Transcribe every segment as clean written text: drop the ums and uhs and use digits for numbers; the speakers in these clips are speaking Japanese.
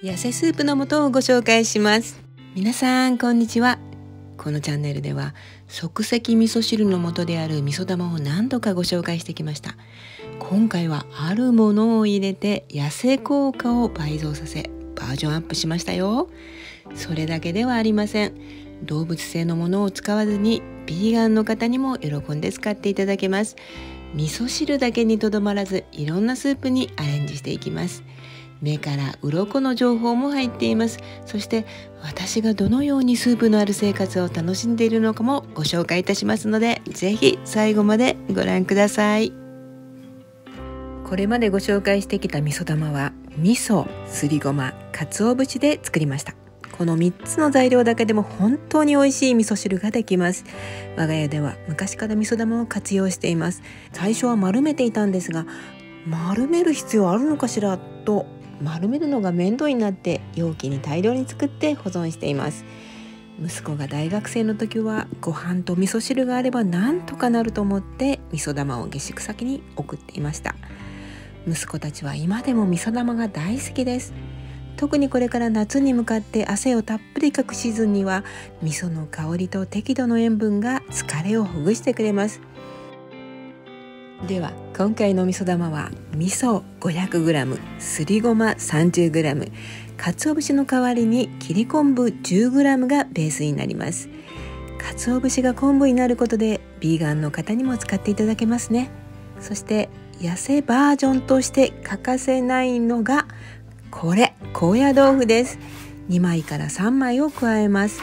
痩せスープの素をご紹介します。皆さんこんにちは。このチャンネルでは即席味噌汁の素である味噌玉を何度かご紹介してきました。今回はあるものを入れて痩せ効果を倍増させバージョンアップしましたよ。それだけではありません。動物性のものを使わずにビーガンの方にも喜んで使っていただけます。味噌汁だけにとどまらずいろんなスープにアレンジしていきます。目から鱗の情報も入っています。そして私がどのようにスープのある生活を楽しんでいるのかもご紹介いたしますので、ぜひ最後までご覧ください。これまでご紹介してきた味噌玉は味噌、すりごま、鰹節で作りました。この3つの材料だけでも本当に美味しい味噌汁ができます。我が家では昔から味噌玉を活用しています。最初は丸めていたんですが、丸める必要あるのかしらと丸めるのが面倒になって容器に大量に作って保存しています。息子が大学生の時はご飯と味噌汁があればなんとかなると思って味噌玉を下宿先に送っていました。息子たちは今でも味噌玉が大好きです。特にこれから夏に向かって汗をたっぷりかくシーズンには味噌の香りと適度の塩分が疲れをほぐしてくれます。では今回の味噌玉は味噌 500g、 すりごま 30g、 鰹節の代わりに切り昆布 10g がベースになります。鰹節が昆布になることでビーガンの方にも使っていただけますね。そして痩せバージョンとして欠かせないのがこれ、高野豆腐です。2枚から3枚を加えます。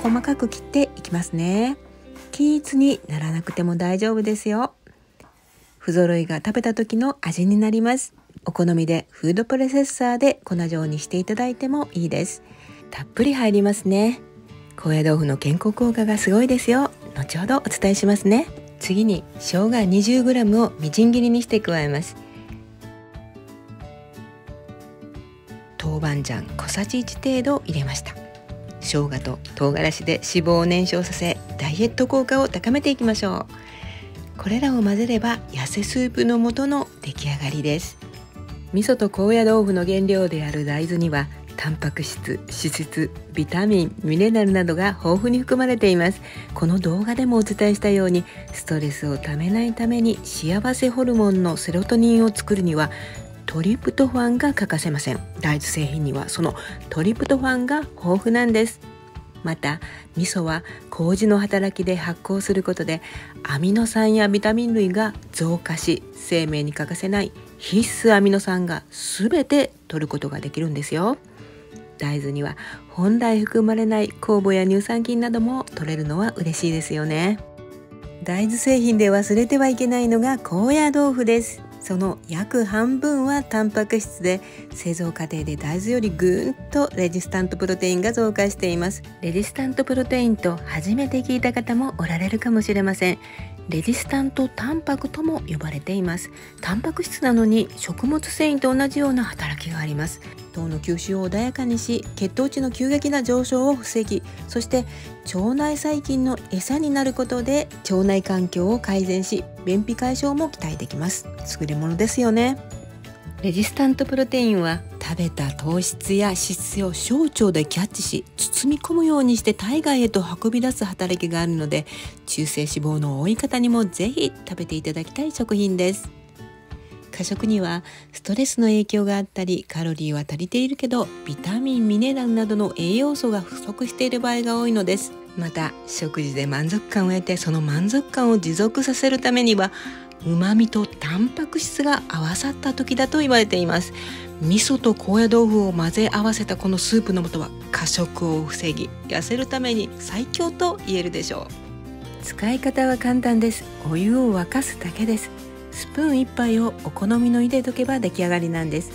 細かく切っていきますね。均一にならなくても大丈夫ですよ。不揃いが食べた時の味になります。お好みでフードプロセッサーで粉状にしていただいてもいいです。たっぷり入りますね。高野豆腐の健康効果がすごいですよ。後ほどお伝えしますね。次に生姜 20g をみじん切りにして加えます。豆板醤小さじ1程度入れました。生姜と唐辛子で脂肪を燃焼させダイエット効果を高めていきましょう。これらを混ぜれば痩せスープの素の出来上がりです。味噌と高野豆腐の原料である大豆にはタンパク質、脂質、ビタミン、ミネラルなどが豊富に含まれています。この動画でもお伝えしたようにストレスをためないために幸せホルモンのセロトニンを作るにはトリプトファンが欠かせません。大豆製品にはそのトリプトファンが豊富なんです。また味噌は麹の働きで発酵することでアミノ酸やビタミン類が増加し、生命に欠かせない必須アミノ酸が全て摂ることができるんですよ。大豆には本来含まれない酵母や乳酸菌なども摂れるのは嬉しいですよね。大豆製品で忘れてはいけないのが高野豆腐です。その約半分はタンパク質で、製造過程で大豆よりぐーんとレジスタントプロテインが増加しています。レジスタントプロテインと初めて聞いた方もおられるかもしれません。レジスタントタンパクとも呼ばれています。タンパク質なのに食物繊維と同じような働きがあります。糖の吸収を穏やかにし、血糖値の急激な上昇を防ぎ、そして腸内細菌の餌になることで腸内環境を改善し、便秘解消も期待できます。優れものですよね。レジスタントプロテインは食べた糖質や脂質を小腸でキャッチし、包み込むようにして体外へと運び出す働きがあるので、中性脂肪の多い方にもぜひ食べていただきたい食品です。過食にはストレスの影響があったり、カロリーは足りているけどビタミン、ミネラルなどの栄養素が不足している場合が多いのです。また食事で満足感を得て、その満足感を持続させるためには旨味とタンパク質が合わさった時だと言われています。味噌と高野豆腐を混ぜ合わせたこのスープの素は過食を防ぎ、痩せるために最強と言えるでしょう。使い方は簡単です。お湯を沸かすだけです。スプーン1杯をお好みの入れとけば出来上がりなんです。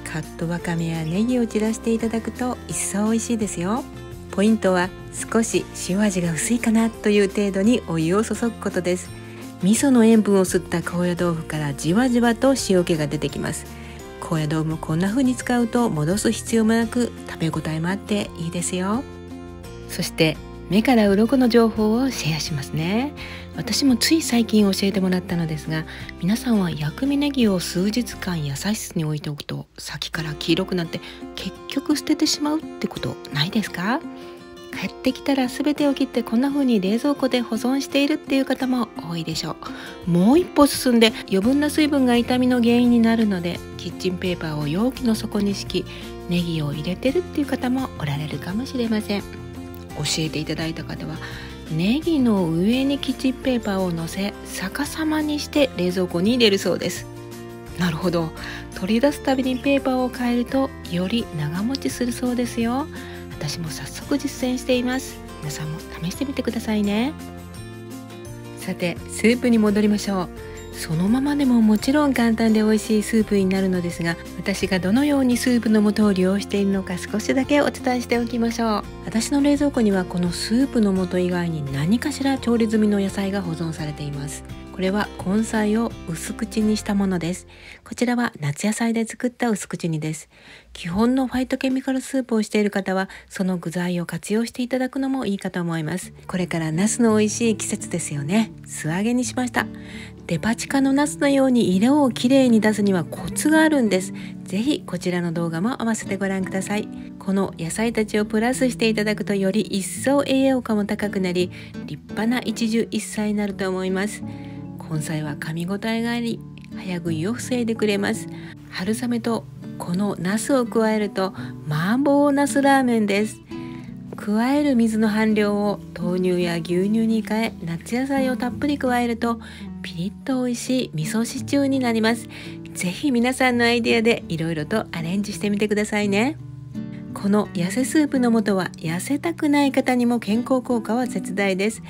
カットわかめやネギを散らしていただくと一層美味しいですよ。ポイントは少し塩味が薄いかなという程度にお湯を注ぐことです。味噌の塩分を吸った高野豆腐からじわじわと塩気が出てきます。高野豆腐もこんな風に使うと戻す必要もなく食べ応えもあっていいですよ。そして目から鱗の情報をシェアしますね。私もつい最近教えてもらったのですが、皆さんは薬味ネギを数日間野菜室に置いておくと先から黄色くなって結局捨ててしまうってことないですか？帰ってきたら全てを切ってこんな風に冷蔵庫で保存しているっていう方も多いでしょう。もう一歩進んで余分な水分が傷みの原因になるので、キッチンペーパーを容器の底に敷きネギを入れてるっていう方もおられるかもしれません。教えていただいた方はネギの上にキッチンペーパーを乗せ逆さまにして冷蔵庫に入れるそうです。なるほど、取り出すたびにペーパーを変えるとより長持ちするそうですよ。私も早速実践しています。皆さんも試してみてくださいね。さて、スープに戻りましょう。そのままでももちろん簡単で美味しいスープになるのですが、私がどのようにスープの素を利用しているのか少しだけお伝えしておきましょう。私の冷蔵庫にはこのスープの素以外に何かしら調理済みの野菜が保存されています。これは根菜を薄口にしたものです。こちらは夏野菜で作った薄口煮です。基本のファイトケミカルスープをしている方はその具材を活用していただくのもいいかと思います。これからナスの美味しい季節ですよね。素揚げにしました。デパ地下のナスのように色をきれいに出すにはコツがあるんです。ぜひこちらの動画も合わせてご覧ください。この野菜たちをプラスしていただくとより一層栄養価も高くなり、立派な一汁一菜になると思います。根菜は噛み応えがあり早食いを防いでくれます。春雨とこのナスを加えると麻婆ナスラーメンです。加える水の半量を豆乳や牛乳に変え、夏野菜をたっぷり加えるとピリッと美味しい味噌シチューになります。ぜひ皆さんのアイデアでいろいろとアレンジしてみてくださいね。この痩せスープの素は痩せたくない方にも健康効果は絶大です。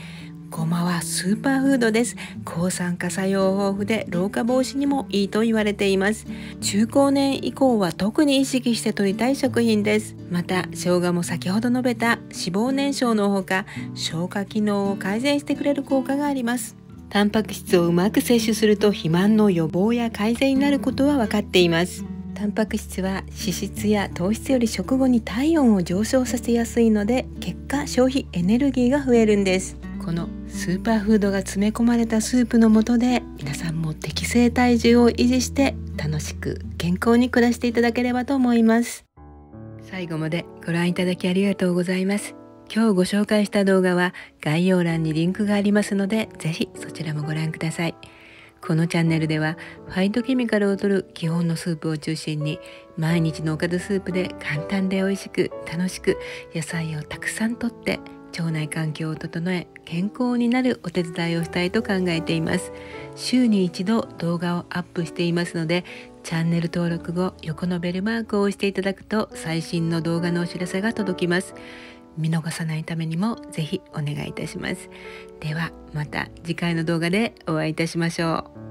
ごまはスーパーフードです。抗酸化作用豊富で老化防止にもいいと言われています。中高年以降は特に意識して摂りたい食品です。また生姜も先ほど述べた脂肪燃焼のほか消化機能を改善してくれる効果があります。タンパク質をうまく摂取すると肥満の予防や改善になることは分かっています。タンパク質は脂質や糖質より食後に体温を上昇させやすいので、結果消費エネルギーが増えるんです。このスーパーフードが詰め込まれたスープの素で皆さんも適正体重を維持して楽しく健康に暮らしていただければと思います。最後までご覧いただきありがとうございます。今日ご紹介した動画は概要欄にリンクがありますので、ぜひそちらもご覧ください。このチャンネルではファイトケミカルを摂る基本のスープを中心に、毎日のおかずスープで簡単で美味しく楽しく野菜をたくさん摂って腸内環境を整え健康になるお手伝いをしたいと考えています。週に一度動画をアップしていますので、チャンネル登録後横のベルマークを押していただくと最新の動画のお知らせが届きます。見逃さないためにもぜひお願いいたします。ではまた次回の動画でお会いいたしましょう。